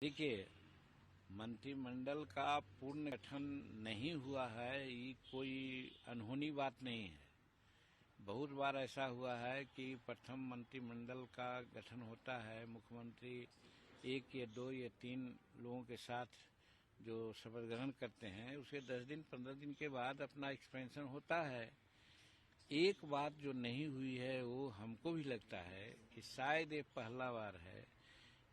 देखिए, मंत्रिमंडल का पूर्ण गठन नहीं हुआ है, ये कोई अनहोनी बात नहीं है। बहुत बार ऐसा हुआ है कि प्रथम मंत्रिमंडल का गठन होता है, मुख्यमंत्री 1 या 2 या 3 लोगों के साथ जो शपथ ग्रहण करते हैं, उसके 10 दिन 15 दिन के बाद अपना एक्सपेंशन होता है। एक बात जो नहीं हुई है वो हमको भी लगता है कि शायद ये पहला बार है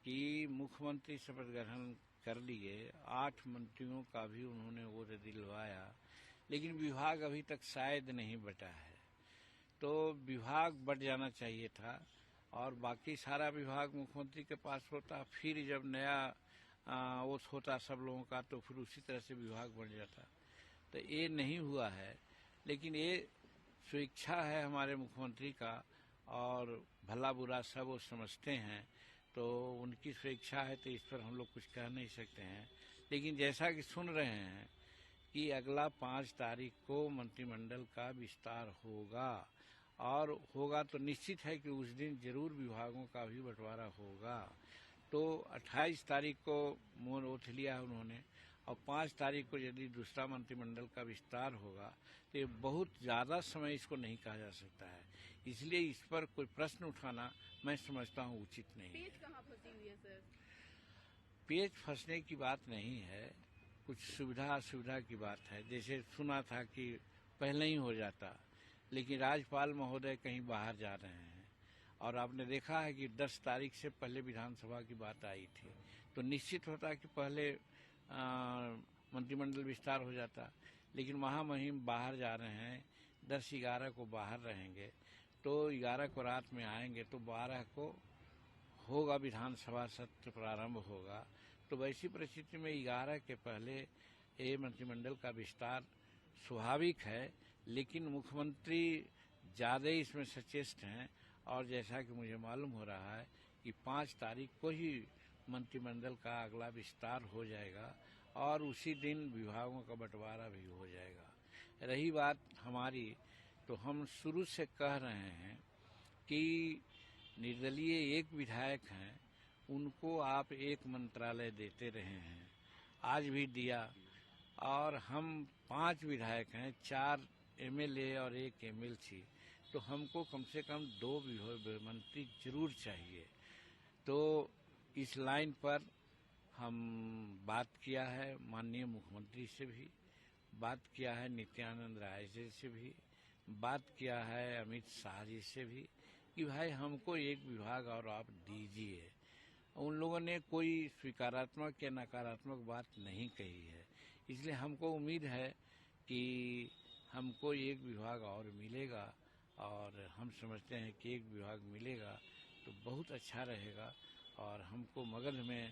कि मुख्यमंत्री शपथ ग्रहण कर लिए, 8 मंत्रियों का भी उन्होंने वो दिलवाया, लेकिन विभाग अभी तक शायद नहीं बटा है। तो विभाग बढ़ जाना चाहिए था और बाकी सारा विभाग मुख्यमंत्री के पास होता, फिर जब नया ओथ होता सब लोगों का तो फिर उसी तरह से विभाग बढ़ जाता। तो ये नहीं हुआ है, लेकिन ये स्वेच्छा है हमारे मुख्यमंत्री का और भला बुरा सब वो समझते हैं, तो उनकी स्वेच्छा है, तो इस पर हम लोग कुछ कह नहीं सकते हैं। लेकिन जैसा कि सुन रहे हैं कि अगला 5 तारीख को मंत्रिमंडल का विस्तार होगा और होगा तो निश्चित है कि उस दिन जरूर विभागों का भी बंटवारा होगा। तो 28 तारीख को मौन ओथ लिया उन्होंने और 5 तारीख को यदि दूसरा मंत्रिमंडल का विस्तार होगा तो ये बहुत ज्यादा समय इसको नहीं कहा जा सकता है। इसलिए इस पर कोई प्रश्न उठाना मैं समझता हूँ उचित नहीं है। पेच कहाँ फंसी हुई है सर? पेच फंसने की बात नहीं है, कुछ सुविधा असुविधा की बात है। जैसे सुना था कि पहले ही हो जाता, लेकिन राज्यपाल महोदय कहीं बाहर जा रहे हैं और आपने देखा है कि 10 तारीख से पहले विधानसभा की बात आई थी, तो निश्चित होता कि पहले मंत्रिमंडल विस्तार हो जाता, लेकिन महामहिम बाहर जा रहे हैं, 10-11 को बाहर रहेंगे, तो 11 को रात में आएंगे, तो 12 को होगा विधानसभा सत्र प्रारंभ होगा। तो वैसी परिस्थिति में 11 के पहले ये मंत्रिमंडल का विस्तार स्वाभाविक है, लेकिन मुख्यमंत्री ज्यादा इसमें सचेष्ट हैं और जैसा कि मुझे मालूम हो रहा है कि 5 तारीख को ही मंत्रिमंडल का अगला विस्तार हो जाएगा और उसी दिन विभागों का बंटवारा भी हो जाएगा। रही बात हमारी, तो हम शुरू से कह रहे हैं कि निर्दलीय एक विधायक हैं, उनको आप एक मंत्रालय देते रहे हैं, आज भी दिया, और हम 5 विधायक हैं, 4 एमएलए और 1 एमएलसी, तो हमको कम से कम 2 मंत्री जरूर चाहिए। तो इस लाइन पर हम बात किया है माननीय मुख्यमंत्री से भी, बात किया है नित्यानंद राय जी से भी, बात किया है अमित शाह जी से भी कि भाई हमको एक विभाग और आप दीजिए। उन लोगों ने कोई स्वीकारात्मक या नकारात्मक बात नहीं कही है, इसलिए हमको उम्मीद है कि हमको एक विभाग और मिलेगा और हम समझते हैं कि एक विभाग मिलेगा तो बहुत अच्छा रहेगा और हमको मगध में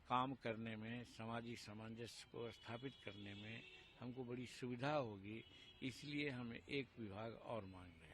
काम करने में, सामाजिक सामंजस्य को स्थापित करने में हमको बड़ी सुविधा होगी। इसलिए हम एक विभाग और मांग रहे हैं।